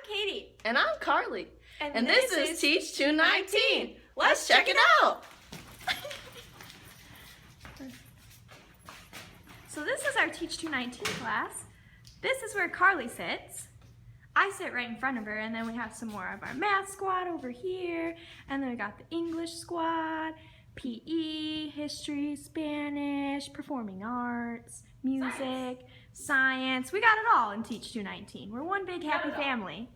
Katie. And I'm Carly. And this is Teach 219. Let's check it out. So this is our Teach 219 class. This is where Carly sits. I sit right in front of her, and then we have some more of our math squad over here, and then we got the English squad, PE, history, Spanish, performing arts, music, science. We got it all in Teach 219. We're one big happy family.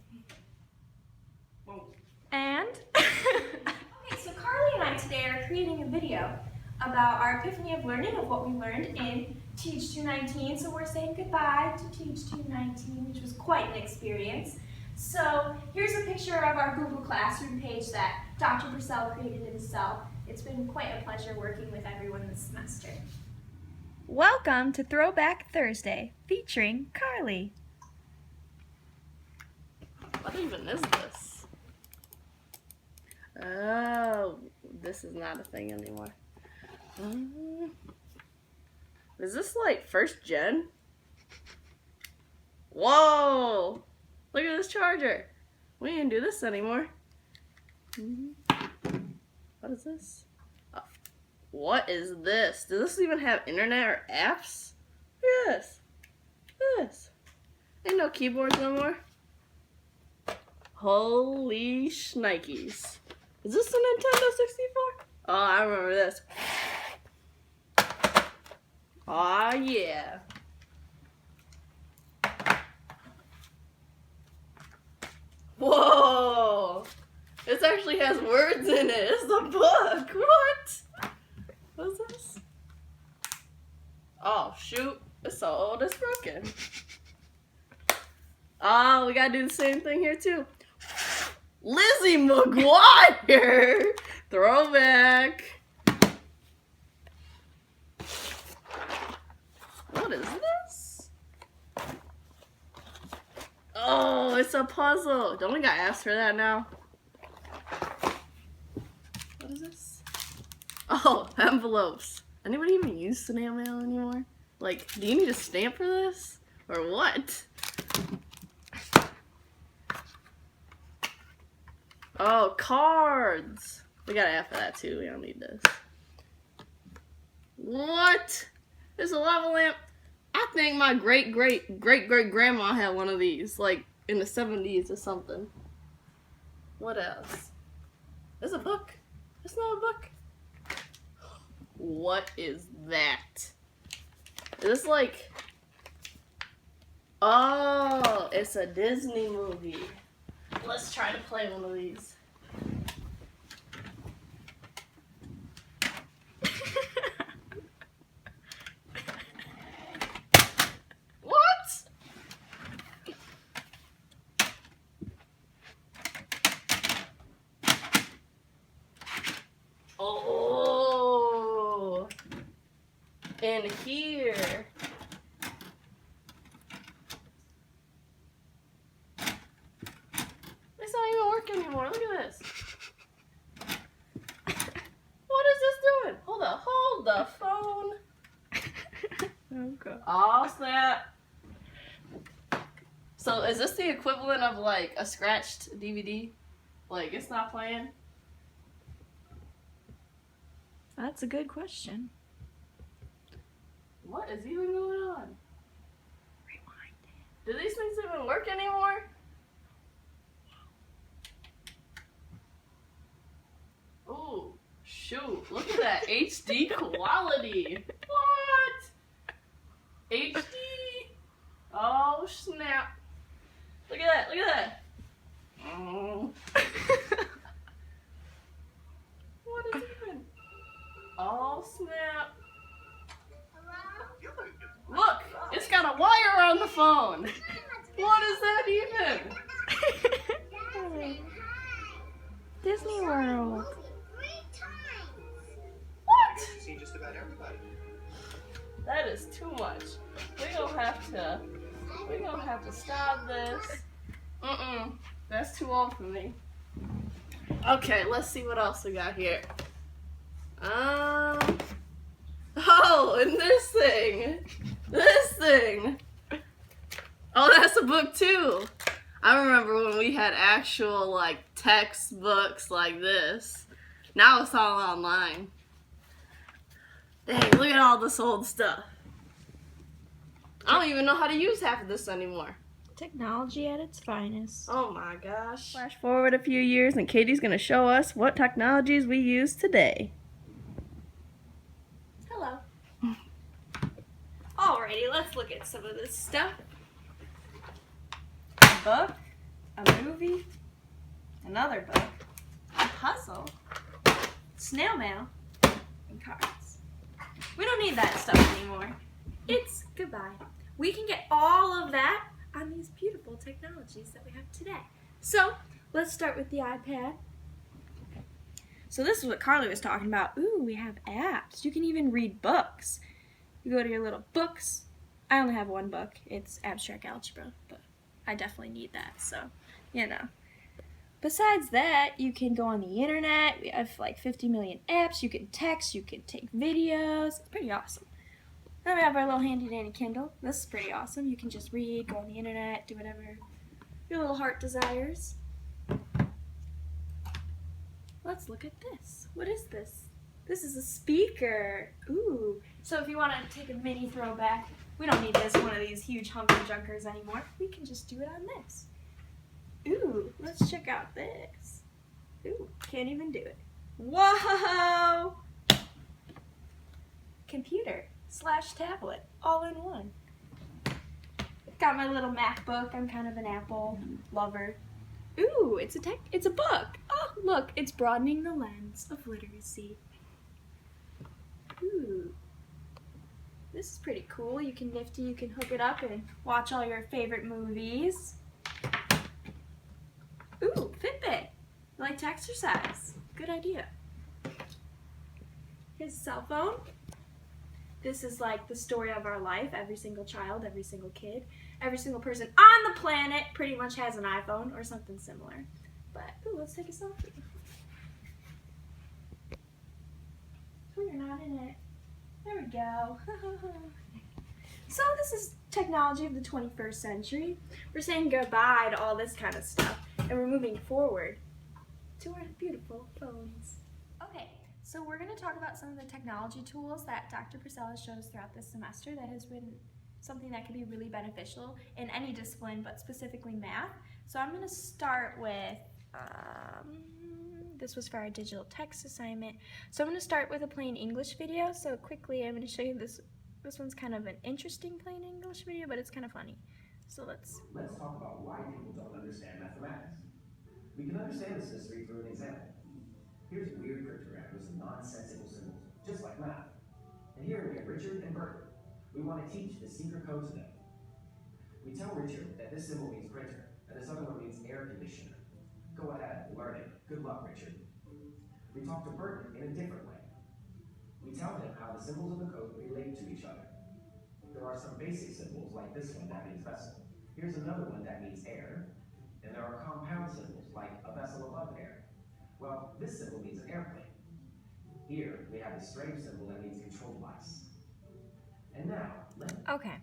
And okay, so Carly and I today are creating a video about our epiphany of learning, of what we learned in Teach 219. So we're saying goodbye to Teach 219, which was quite an experience. So here's a picture of our Google Classroom page that Dr. Purcell created himself. It's been quite a pleasure working with everyone this semester. Welcome to Throwback Thursday, featuring Carly. What even is this? Oh, this is not a thing anymore. Is this like first gen? Whoa! Look at this charger. We didn't do this anymore. What is this? Oh, what is this? Does this even have internet or apps? Look at this. Look at this. Ain't no keyboards no more. Holy shnikes. Is this a Nintendo 64? Oh, I remember this. Aw, yeah. Whoa! This actually has words in it. It's a book. What? What's this? Oh, shoot. It's so old, it's broken. Oh, we gotta do the same thing here, too. Lizzie McGuire! Throwback. What is this? Oh, it's a puzzle. Don't we got apps for that now? What is this? Oh, envelopes. Anybody even use snail mail anymore? Like, do you need a stamp for this? Or what? Oh, cards. We got an app for that too. We don't need this. What? There's a lava lamp. I think my great grandma had one of these, like in the 70s or something. What else? There's a book. It's not a book. What is that? Is this like... Oh, it's a Disney movie. Let's try to play one of these. What? Oh, in here. It's not even working anymore. Look at this. What is this doing? Hold the phone. Okay. Oh, snap. So is this the equivalent of like a scratched DVD? Like it's not playing? That's a good question. What is even going on? Rewind it. Do these things even work anymore? Ooh, shoot. Look at that HD quality. What? HD? Oh, snap. Look at that. Look at that. Oh. What is even? Oh, snap. Look, it's got a wire on the phone. What is that even? Disney World. What? See just about everybody. That is too much. We're gonna have to stop this. That's too old for me. Okay, let's see what else we got here. Oh, and this thing. Oh, that's a book too. I remember when we had actual like textbooks like this. Now it's all online. Dang, look at all this old stuff. I don't even know how to use half of this anymore. Technology at its finest. Oh my gosh. Flash forward a few years and Katie's going to show us what technologies we use today. Hello. Alrighty, let's look at some of this stuff. A book, a movie, another book, a puzzle, snail mail, and cards. We don't need that stuff anymore. It's goodbye. We can get all of that on these beautiful technologies that we have today. So, let's start with the iPad. So this is what Carly was talking about. Ooh, we have apps. You can even read books. You go to your little books. I only have one book. It's abstract algebra, but I definitely need that, so, you know. Besides that, you can go on the internet. We have like 50 million apps. You can text, you can take videos. It's pretty awesome. Then we have our little handy dandy Kindle. This is pretty awesome. You can just read, go on the internet, do whatever your little heart desires. Let's look at this. What is this? This is a speaker. Ooh. So if you want to take a mini throwback, we don't need this one of these huge hunky junkers anymore. We can just do it on this. Ooh, let's check out this. Ooh, can't even do it. Whoa! Computer / tablet, all in one. Got my little MacBook. I'm kind of an Apple lover. Ooh, it's a book. Oh, look, it's broadening the lens of literacy. Ooh. This is pretty cool. You can hook it up and watch all your favorite movies. Ooh, Fitbit. You like to exercise. Good idea. Here's a cell phone. This is like the story of our life. Every single child, every single kid, every single person on the planet pretty much has an iPhone or something similar. But, ooh, let's take a selfie. Oh, you're not in it. There we go. So this is technology of the 21st century. We're saying goodbye to all this kind of stuff, and we're moving forward to our beautiful phones. Okay, so we're going to talk about some of the technology tools that Dr. Purcell has showed us throughout this semester that has been something that can be really beneficial in any discipline, but specifically math. So I'm going to start with, this was for our digital text assignment. So I'm going to start with a plain English video. So quickly, I'm going to show you this. This one's kind of an interesting plain English video, but it's kind of funny. So let's talk about why people don't understand mathematics. We can understand this mystery through an example. Here's a weird cryptogram with some nonsensical symbols, just like math. And here we have Richard and Bert. We want to teach the secret code to them. We tell Richard that this symbol means printer, and this other one means air conditioner. Go ahead, learn it. Good luck, Richard. We talk to Bert in a different way. We tell him how the symbols of the code relate to each other. There are some basic symbols, like this one that means vessel. Here's another one that means air. And there are compound symbols, like a vessel above air. Well, this symbol means an airplane. Here, we have a strange symbol that means control device. And now, Okay,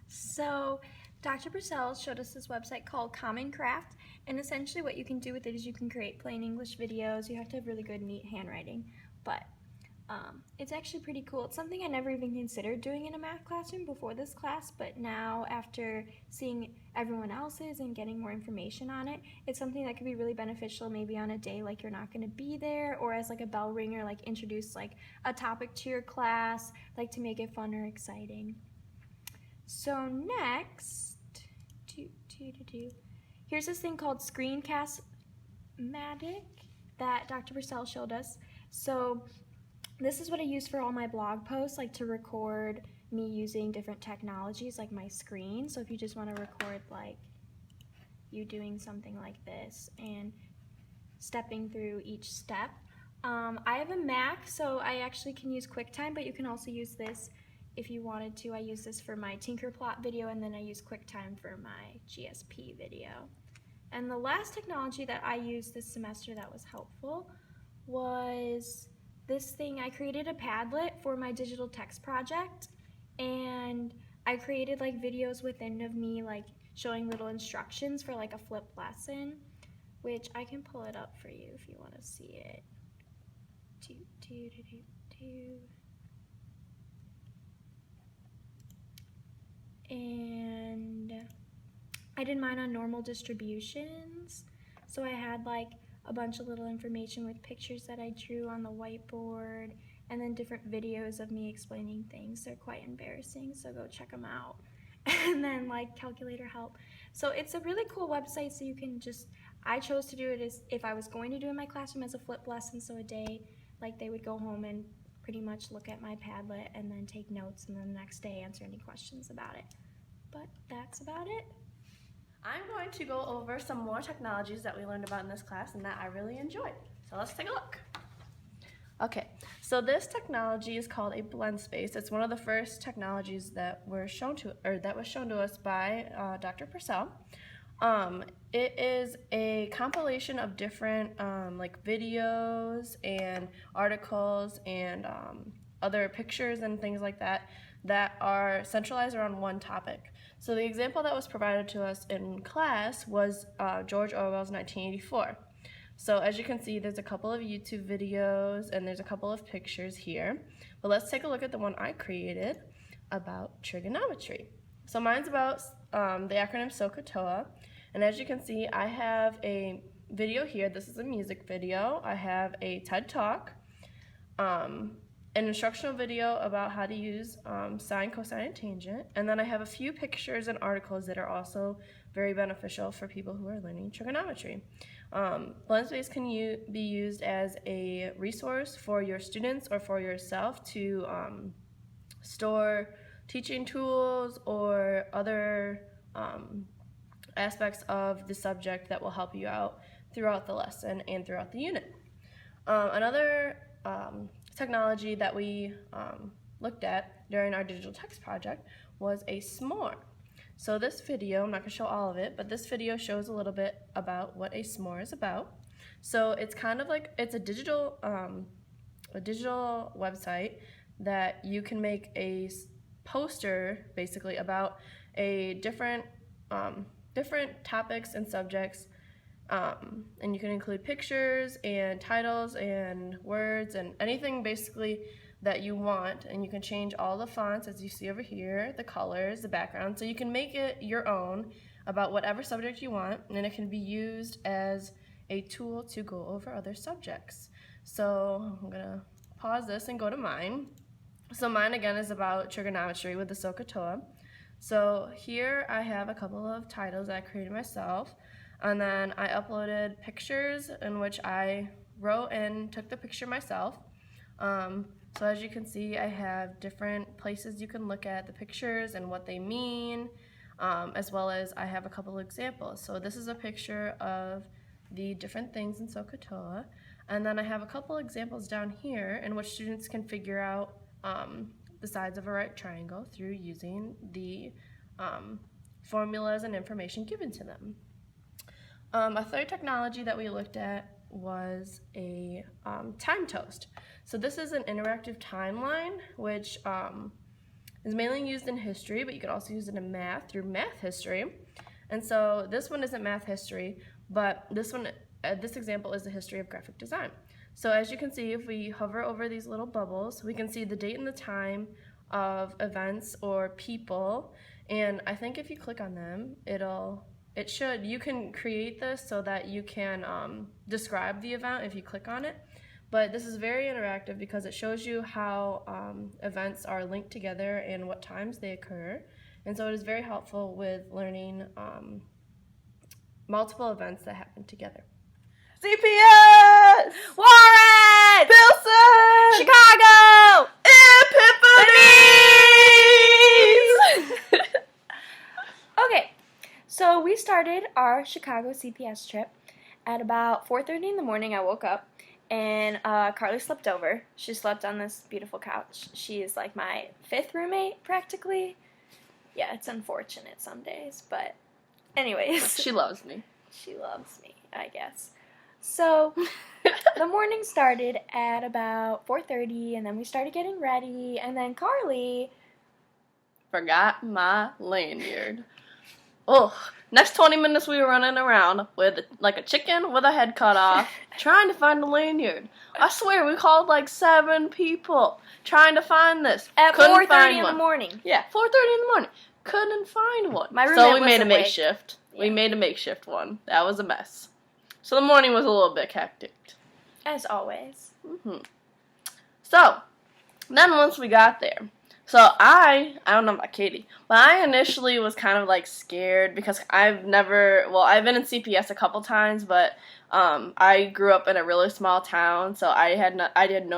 so Dr. Purcell showed us this website called Common Craft, and essentially what you can do with it is you can create plain English videos. You have to have really good, neat handwriting, but it's actually pretty cool. It's something I never even considered doing in a math classroom before this class, but now after seeing everyone else's and getting more information on it, it's something that could be really beneficial maybe on a day like you're not going to be there, or as like a bell ringer, like introduce like a topic to your class, like to make it fun or exciting. So next, here's this thing called Screencast-Matic that Dr. Purcell showed us. So this is what I use for all my blog posts, like to record me using different technologies like my screen. So if you just want to record like you doing something like this and stepping through each step. I have a Mac, so I actually can use QuickTime, but you can also use this if you wanted to. I use this for my Tinkerplot video, and then I use QuickTime for my GSP video. And the last technology that I used this semester that was helpful was this thing. I created a Padlet for my digital text project, and I created like videos within of me like showing little instructions for like a flip lesson, which I can pull it up for you if you want to see it. And I did mine on normal distributions. So I had like a bunch of little information with pictures that I drew on the whiteboard and then different videos of me explaining things. They're quite embarrassing, so go check them out. And then like calculator help. So it's a really cool website, so you can just, I chose to do it as if I was going to do it in my classroom as a flip lesson, so a day like they would go home and pretty much look at my Padlet and then take notes and then the next day answer any questions about it. But that's about it. I'm going to go over some more technologies that we learned about in this class and that I really enjoyed. So let's take a look. Okay, so this technology is called a blend space. It's one of the first technologies that was shown to us by Dr. Purcell. It is a compilation of different like videos and articles and other pictures and things like that that are centralized around one topic. So the example that was provided to us in class was George Orwell's 1984. So as you can see, there's a couple of YouTube videos and there's a couple of pictures here. But let's take a look at the one I created about trigonometry. So mine's about the acronym SOHCAHTOA. And as you can see, I have a video here. This is a music video. I have a TED Talk, an instructional video about how to use sine, cosine, and tangent. And then I have a few pictures and articles that are also very beneficial for people who are learning trigonometry. Blend Space can be used as a resource for your students or for yourself to store teaching tools or other aspects of the subject that will help you out throughout the lesson and throughout the unit. Another technology that we looked at during our digital text project was a s'more. So this video, I'm not going to show all of it, but this video shows a little bit about what a s'more is about. So it's kind of like, it's a digital website that you can make a poster basically about a different topics and subjects, and you can include pictures and titles and words and anything basically that you want, and you can change all the fonts as you see over here, the colors, the background, so you can make it your own about whatever subject you want, and it can be used as a tool to go over other subjects. So I'm gonna pause this and go to mine. So mine again is about trigonometry with the SOHCAHTOA. So here I have a couple of titles that I created myself, and then I uploaded pictures in which I wrote and took the picture myself. So as you can see, I have different places you can look at the pictures and what they mean, as well as I have a couple of examples. So this is a picture of the different things in SOHCAHTOA, and then I have a couple examples down here in which students can figure out the sides of a right triangle through using the formulas and information given to them. A third technology that we looked at was a time toast. So this is an interactive timeline which is mainly used in history, but you can also use it in math through math history. And so this one isn't math history, but this one, this example is the history of graphic design. So as you can see, if we hover over these little bubbles, we can see the date and the time of events or people, and I think if you click on them, you can create this so that you can describe the event if you click on it. But this is very interactive because it shows you how events are linked together and what times they occur. And so it is very helpful with learning multiple events that happen together. CPS! Warren! Pilsen! Chicago! Epiphanies! Okay, so we started our Chicago CPS trip at about 4:30 in the morning. I woke up and Carly slept over. She slept on this beautiful couch. She is like my 5th roommate practically. Yeah, it's unfortunate some days, but anyways. She loves me. She loves me, I guess. So the morning started at about 4:30, and then we started getting ready, and then Carly Forgot my lanyard. Oh, next 20 minutes we were running around with like a chicken with a head cut off, trying to find the lanyard. I swear, we called like 7 people trying to find this. At Couldn't 4:30 find in one. the morning. Yeah, 4:30 in the morning. Couldn't find one. My So roommate we was made a awake. makeshift. Yeah. We made a makeshift one. That was a mess. So the morning was a little bit hectic. As always. So, then once we got there, so I don't know about Katie, but I initially was kind of like scared because I've been in CPS a couple times, but I grew up in a really small town, so I had no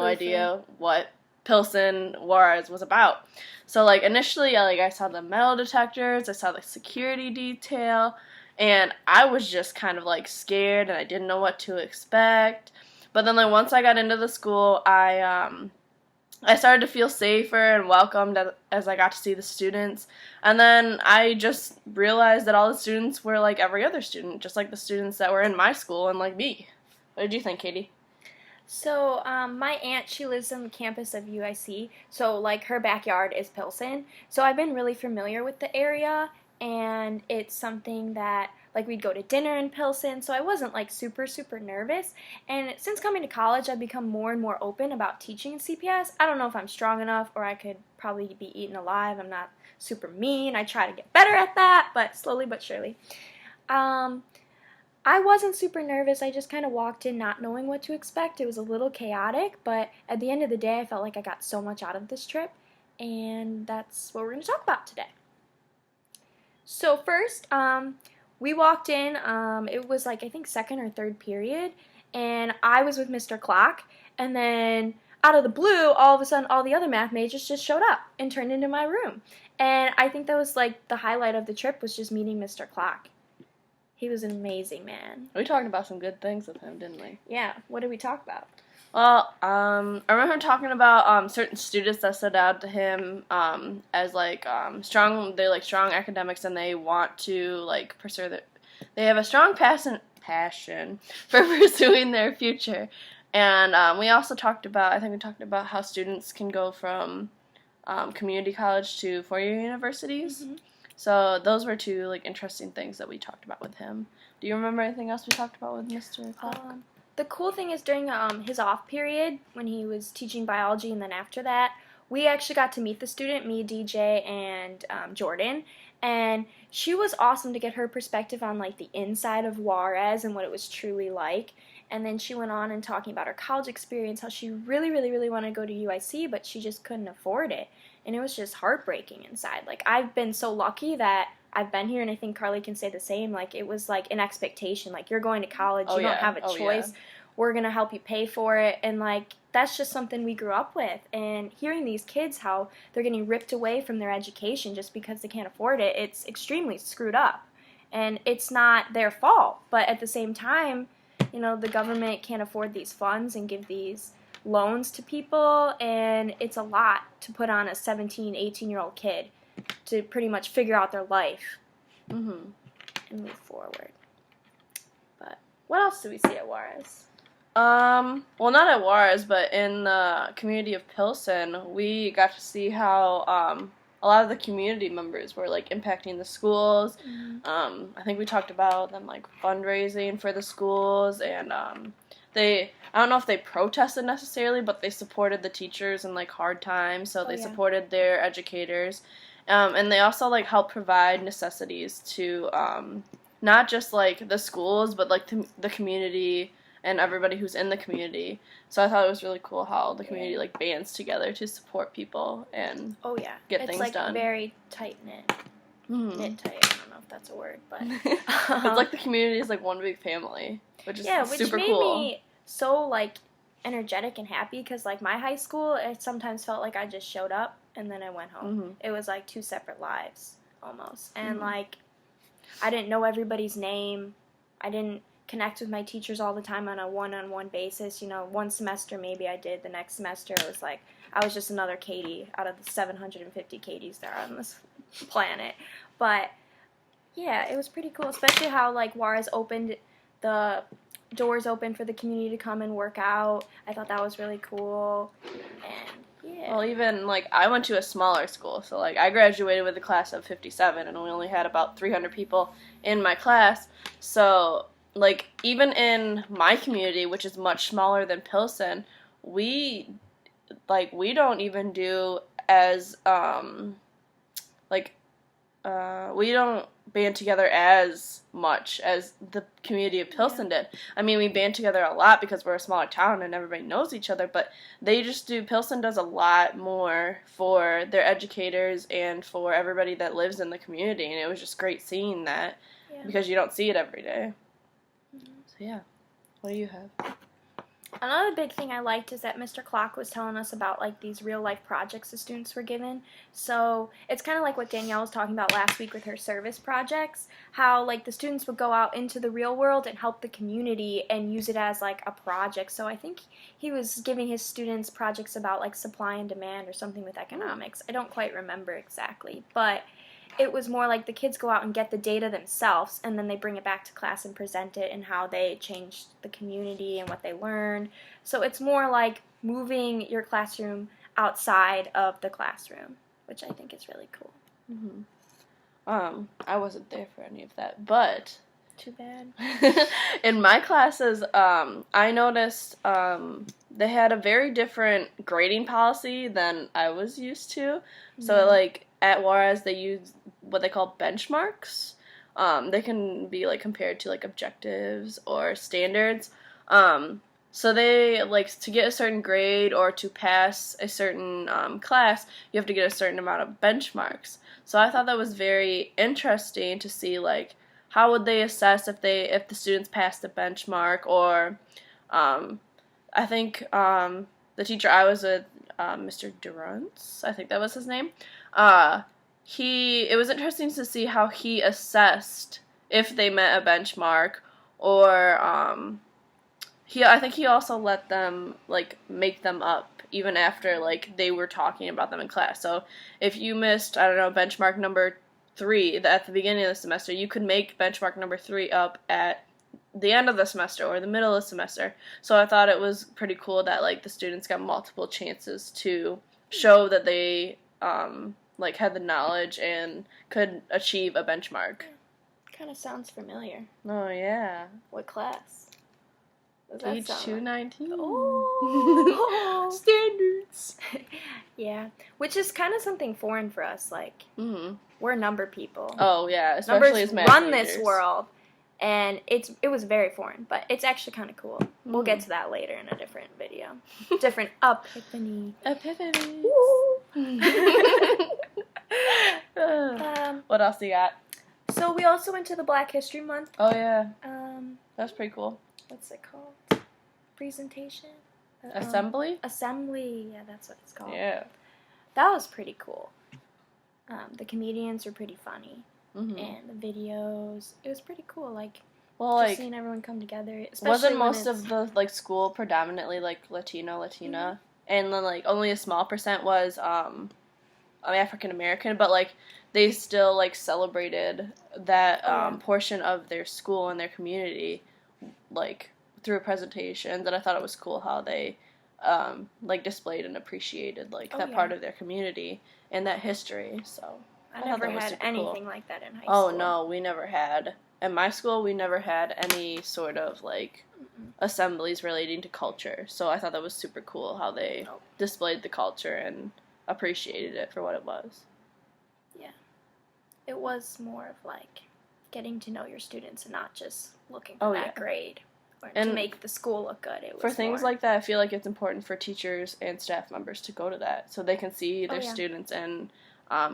idea what Pilsen Juarez was about. So like initially, I saw the metal detectors, I saw the security detail, and I was just kind of like scared and I didn't know what to expect. But then like once I got into the school, I started to feel safer and welcomed as I got to see the students. And then I just realized that all the students were like every other student, just like the students that were in my school and like me. What did you think, Katie? So, my aunt, she lives on the campus of UIC, so, like, her backyard is Pilsen. So I've been really familiar with the area, and it's something that, like, we'd go to dinner in Pilsen, so I wasn't, like, super, super nervous. And since coming to college, I've become more and more open about teaching in CPS. I don't know if I'm strong enough, or I could probably be eaten alive. I'm not super mean. I try to get better at that, but slowly but surely. I wasn't super nervous. I just kind of walked in not knowing what to expect. It was a little chaotic, but at the end of the day, I felt like I got so much out of this trip, and that's what we're going to talk about today. So first, we walked in, it was like I think second or third period, and I was with Mr. Clock, and then out of the blue, all of a sudden, all the other math majors just showed up and turned into my room. And I think that was like the highlight of the trip was just meeting Mr. Clock. He was an amazing man. We talked about some good things with him, didn't we? Yeah, what did we talk about? Well, I remember talking about certain students that stood out to him as like strong. They're like strong academics and they want to like pursue their. They have a strong passion for pursuing their future, and we also talked about. I think we talked about how students can go from community college to four-year universities. Mm-hmm. So those were 2 like interesting things that we talked about with him. Do you remember anything else we talked about with Mr. Clark? The cool thing is during his off period, when he was teaching biology, and then after that, we actually got to meet the student, me, DJ, and Jordan, and she was awesome to get her perspective on like the inside of Juarez and what it was truly like. And then she went on and talking about her college experience, how she really, really, really wanted to go to UIC, but she just couldn't afford it. And it was just heartbreaking inside. Like, I've been so lucky that I've been here, and I think Carly can say the same. Like, it was like an expectation. Like, you're going to college, you don't have a choice. Yeah. We're going to help you pay for it. And, like, that's just something we grew up with. And hearing these kids, how they're getting ripped away from their education just because they can't afford it, it's extremely screwed up. And it's not their fault. But at the same time, you know, the government can't afford these funds and give these loans to people, and it's a lot to put on a 17, 18-year-old kid to pretty much figure out their life and move forward. But what else do we see at Juarez? Well, not at Juarez, but in the community of Pilsen, we got to see how a lot of the community members were like impacting the schools. I think we talked about them like fundraising for the schools, and I don't know if they protested necessarily, but they supported the teachers in like hard times, so they supported their educators, and they also like helped provide necessities to not just like the schools, but like the community and everybody who's in the community. So I thought it was really cool how the community like bands together to support people and get things like done. It's like very tight-knit. Knit tight, I don't know if that's a word, but it's like the community is like one big family, which is super made cool. Me so like energetic and happy, because like my high school, it sometimes felt like I just showed up and then I went home. It was like 2 separate lives almost, and like I didn't know everybody's name. I didn't connect with my teachers all the time on a one-on-one basis. You know, one semester maybe I did, the next semester it was like I was just another Katie out of the 750 Katies there on this planet. But yeah, it was pretty cool, especially how like Juarez opened the doors open for the community to come and work out. I thought that was really cool. And Yeah. Well, even, like, I went to a smaller school, so, like, I graduated with a class of 57, and we only had about 300 people in my class, so, like, even in my community, which is much smaller than Pilsen, we don't even do as, we don't band together as much as the community of Pilsen did. I mean, we band together a lot because we're a smaller town and everybody knows each other, but Pilsen does a lot more for their educators and for everybody that lives in the community, and it was just great seeing that because you don't see it every day. So, yeah. What do you have? Another big thing I liked is that Mr. Clock was telling us about, like, these real-life projects the students were given. So it's kind of like what Danielle was talking about last week with her service projects, how, like, the students would go out into the real world and help the community and use it as, like, a project. So I think he was giving his students projects about, like, supply and demand or something with economics. I don't quite remember exactly, but it was more like the kids go out and get the data themselves, and then they bring it back to class and present it and how they changed the community and what they learned. So it's more like moving your classroom outside of the classroom, which I think is really cool. I wasn't there for any of that, but Too bad. in my classes, I noticed they had a very different grading policy than I was used to. So, like, at Juarez, they use what they call benchmarks. They can be, like, compared to, like, objectives or standards. So they, like, to get a certain grade or to pass a certain class, you have to get a certain amount of benchmarks. So I thought that was very interesting to see, like, how would they assess if the students passed the benchmark, or I think the teacher I was with, Mr. Durantz, I think that was his name, it was interesting to see how he assessed if they met a benchmark, or I think he also let them, like, make them up even after, like, they were talking about them in class. So if you missed, I don't know, benchmark number 3 at the beginning of the semester, you could make benchmark number 3 up at the end of the semester or the middle of the semester. So I thought it was pretty cool that, like, the students got multiple chances to show that they like, had the knowledge and could achieve a benchmark. Kind of sounds familiar. Oh, yeah. What class? TCH 219. Oh! Standards. Yeah, which is kind of something foreign for us. Like, we're number people. Oh, yeah, Numbers especially as math run majors. this world, and it was very foreign, but it's actually kind of cool. We'll get to that later in a different video. Different epiphany. Epiphany. Um, What else you got? so we also went to the Black History Month. Oh, yeah. That's pretty cool. What's it called? Presentation? Assembly? Assembly. Yeah, that's what it's called. Yeah. That was pretty cool. The comedians were pretty funny. Mm-hmm. And the videos, it was pretty cool. Like, Well, just like, seeing everyone come together. wasn't most of the, like, school predominantly, like, Latina? Mm-hmm. And then, like, only a small percent was African American, but, like, they still, like, celebrated that portion of their school and their community, like, through presentations, and I thought it was cool how they like, displayed and appreciated, like, that part of their community and that history. So I thought never that was had super anything cool. like that in high school. Oh no, we never had. At my school, we never had any sort of, like, assemblies relating to culture. So I thought that was super cool how they displayed the culture and appreciated it for what it was. Yeah. It was more of, like, getting to know your students and not just looking for that grade or to make the school look good. It was for things like that, I feel like it's important for teachers and staff members to go to that so they can see their students and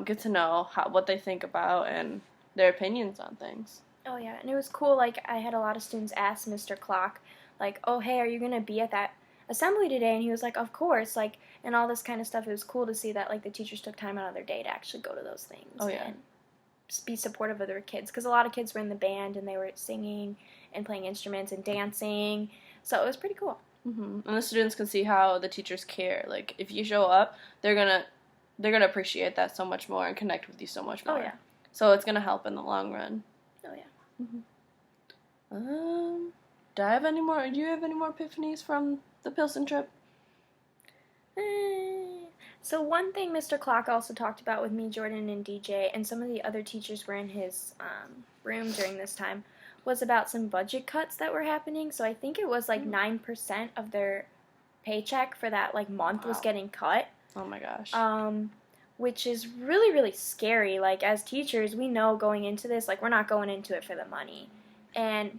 get to know what they think about and their opinions on things. Oh, yeah. And it was cool. Like, I had a lot of students ask Mr. Clock, like, oh, hey, are you going to be at that assembly today? And he was like, of course. Like, and all this kind of stuff. It was cool to see that, like, the teachers took time out of their day to actually go to those things. Oh, yeah. And just be supportive of their kids. Because a lot of kids were in the band and they were singing and playing instruments and dancing. So it was pretty cool. Mm-hmm. And the students can see how the teachers care. Like, if you show up, they're gonna appreciate that so much more and connect with you so much more. Oh, yeah. So it's gonna help in the long run. Oh, yeah. Mm-hmm. Do you have any more epiphanies from the Pilsen trip? So one thing Mr. Clock also talked about with me, Jordan, and DJ, and some of the other teachers were in his room during this time, was about some budget cuts that were happening. So I think it was like 9% of their paycheck for that like month was getting cut. Oh my gosh. Which is really, really scary. Like, as teachers, we know going into this, like, we're not going into it for the money.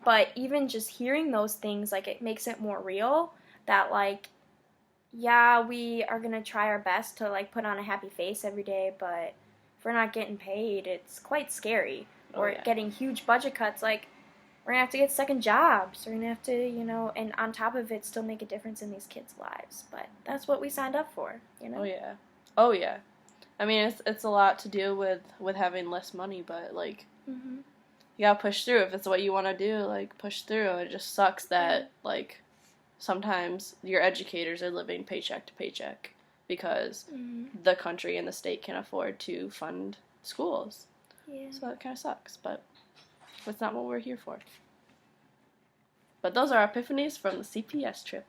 But even just hearing those things, like, it makes it more real that, like, yeah, we are going to try our best to, like, put on a happy face every day, but if we're not getting paid, it's quite scary. Or getting huge budget cuts, like, we're going to have to get second jobs. We're going to have to, you know, and on top of it, still make a difference in these kids' lives. But that's what we signed up for, you know? Oh, yeah. I mean, it's a lot to deal with having less money, but, like, you gotta push through. If it's what you want to do, like, push through. It just sucks that, like, sometimes your educators are living paycheck to paycheck because the country and the state can't afford to fund schools. Yeah. So it kind of sucks, but that's not what we're here for. But those are our epiphanies from the CPS trip.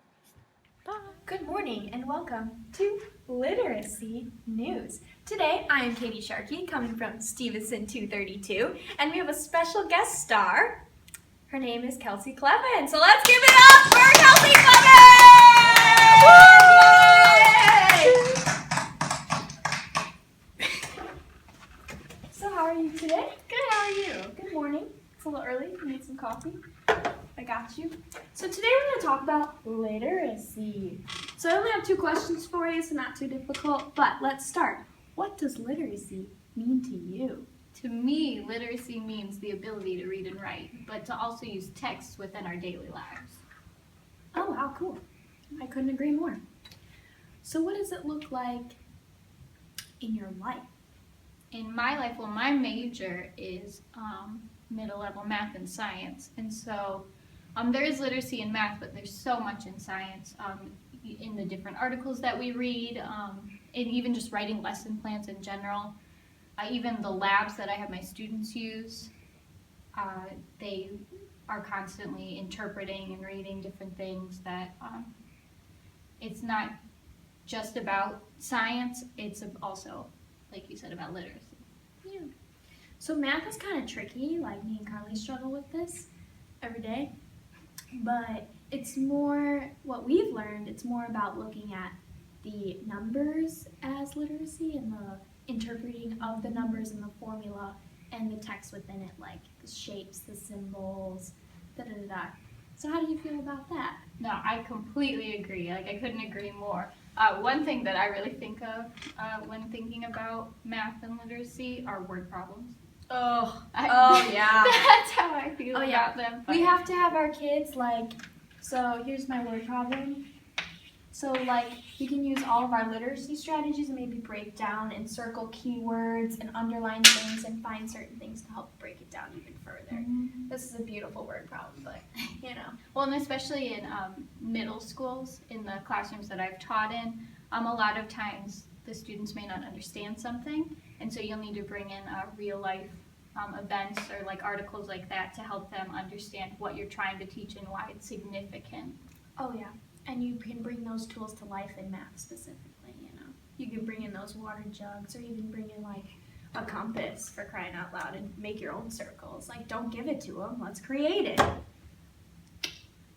Bye. Good morning and welcome to Literacy News. Today I am Katie Sharkey coming from Stevenson 232 and we have a special guest star. Her name is Kelsey Clevin. So let's give it up for Kelsey Clevin! So how are you today? Good, how are you? Good morning. It's a little early. You need some coffee? I got you. So today we're going to talk about literacy. So I only have 2 questions for you, so not too difficult, but let's start. What does literacy mean to you? To me, literacy means the ability to read and write, but to also use text within our daily lives. Oh, how cool. I couldn't agree more. So what does it look like in your life? In my life, well, my major is middle level math and science, and so there is literacy in math, but there's so much in science, in the different articles that we read, and even just writing lesson plans in general. Even the labs that I have my students use, they are constantly interpreting and reading different things that it's not just about science, it's also, like you said, about literacy. Yeah. So math is kind of tricky, like me and Carly struggle with this every day, but it's more, what we've learned, it's more about looking at the numbers as literacy and the interpreting of the numbers and the formula and the text within it, like the shapes, the symbols, da-da-da-da. So how do you feel about that? No, I completely agree. Like, I couldn't agree more. One thing that I really think of when thinking about math and literacy are word problems. Oh, yeah. That's how I feel about them. We have to have our kids, like, so here's my word problem. So, like, we can use all of our literacy strategies and maybe break down and circle keywords and underline things and find certain things to help break it down even further. This is a beautiful word problem, but, you know. Well, and especially in middle schools, in the classrooms that I've taught in, a lot of times the students may not understand something, and so you'll need to bring in real life events or like articles like that to help them understand what you're trying to teach and why it's significant. Oh, yeah. And you can bring those tools to life in math specifically, you know. You can bring in those water jugs or even bring in like a compass, for crying out loud, and make your own circles. Like, don't give it to them. Let's create it.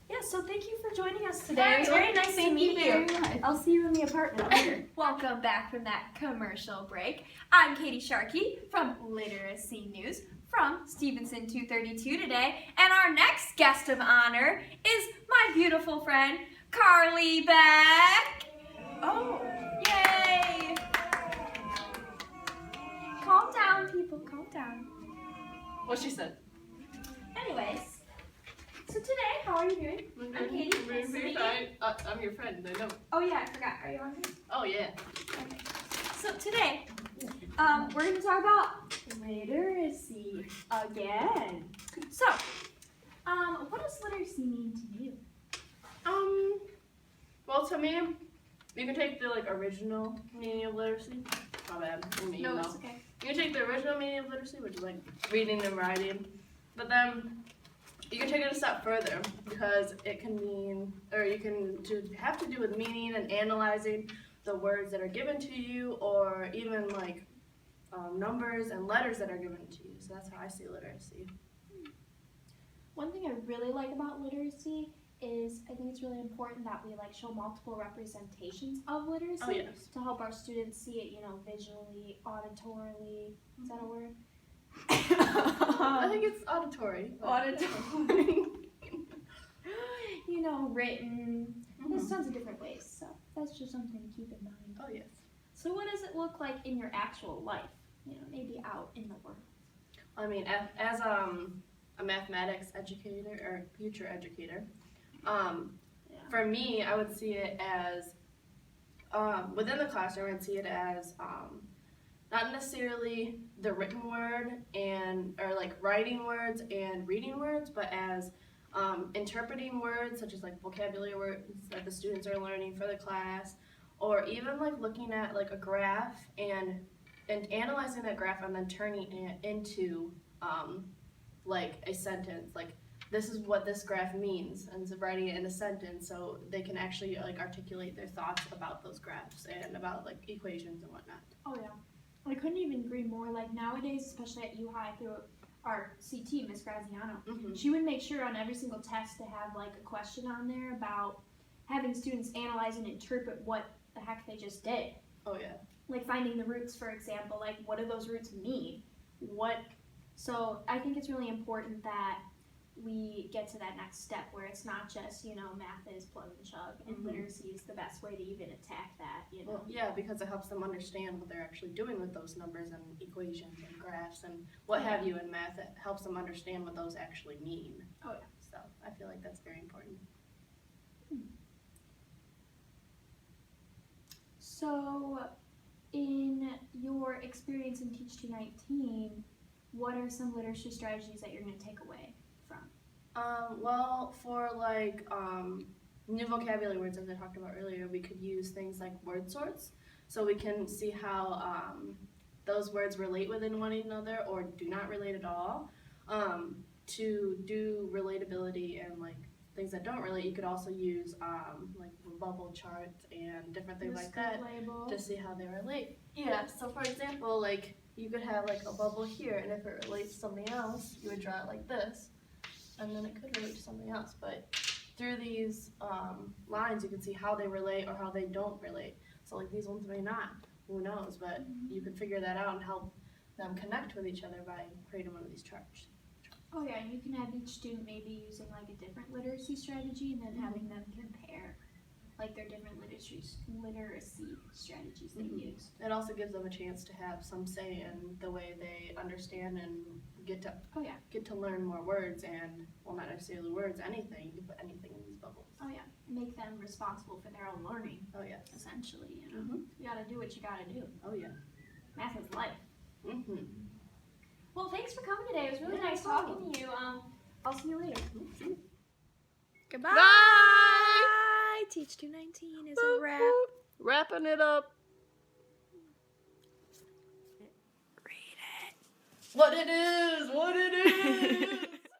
Yeah, so thank you for joining us today. It was very nice to meet you. I'll see you in the apartment later. Welcome back from that commercial break. I'm Katie Sharkey from Literacy News from Stevenson 232 today. And our next guest of honor is my beautiful friend, Carly Beck. Oh, yay. Calm down, people, calm down. What she said. Anyways, so today, how are you doing? I'm Katie. Nice to meet you. I'm your friend, I know. Oh yeah, I forgot. Are you on here? Oh yeah. Okay. So today, we're going to talk about literacy again. So, what does literacy mean to you? Well, to me, you can take the original meaning of literacy. My bad. No, it's okay. You can take the original meaning of literacy, which is like reading and writing, but then you can take it a step further because it can mean, or you can have to do with meaning and analyzing the words that are given to you, or even like numbers and letters that are given to you. So that's how I see literacy. One thing I really like about literacy is I think it's really important that we like show multiple representations of literacy Oh, yes. to help our students see it, visually, auditorily. Is that a word? I think it's auditory. Auditory. Written. There's tons of different ways, so that's just something to keep in mind. Oh, yes. So what does it look like in your actual life? Maybe out in the world. I mean, as a mathematics educator or future educator, for me, I would see it as within the classroom. I'd see it as not necessarily the written word or like writing words and reading words, but as interpreting words such as like vocabulary words that the students are learning for the class, or even like looking at like a graph and analyzing that graph and then turning it into like a sentence. Like, this is what this graph means, and so writing it in a sentence so they can actually like articulate their thoughts about those graphs and about like equations and whatnot. Oh yeah, I couldn't even agree more. Like nowadays, especially at U-High through our CT, Miss Graziano, she would make sure on every single test to have like a question on there about having students analyze and interpret what the heck they just did. Oh yeah. Like finding the roots, for example, like what do those roots mean? So I think it's really important that we get to that next step where it's not just, math is plug and chug, and literacy is the best way to even attack that, Well, yeah, because it helps them understand what they're actually doing with those numbers and equations and graphs and what have you in math. It helps them understand what those actually mean. Oh yeah. So I feel like that's very important. So in your experience in Teach 219, what are some literacy strategies that you're going to take away from? Well, for like new vocabulary words, as I talked about earlier, we could use things like word sorts, so we can see how those words relate within one another or do not relate at all. To do relatability and like things that don't relate, you could also use like bubble charts and different things like that to see how they relate. Yeah. So for example, like you could have like a bubble here, and if it relates to something else, you would draw it like this, and then it could relate to something else. But through these lines, you can see how they relate or how they don't relate. So like these ones may not. Who knows? But you could figure that out and help them connect with each other by creating one of these charts. Oh yeah, you can have each student maybe using like a different literacy strategy and then having them compare like their different literacy strategies they use. It also gives them a chance to have some say in the way they understand and get to learn more words, and well, not necessarily words, anything. You can put anything in these bubbles. Oh yeah, make them responsible for their own learning. Oh yes. Essentially, you gotta do what you gotta do. Oh yeah. Math is life. Well, thanks for coming today. It was really nice talking to you. I'll see you later. Goodbye. Bye. Teach 219 is a wrap. Wrapping it up. Read it. What it is.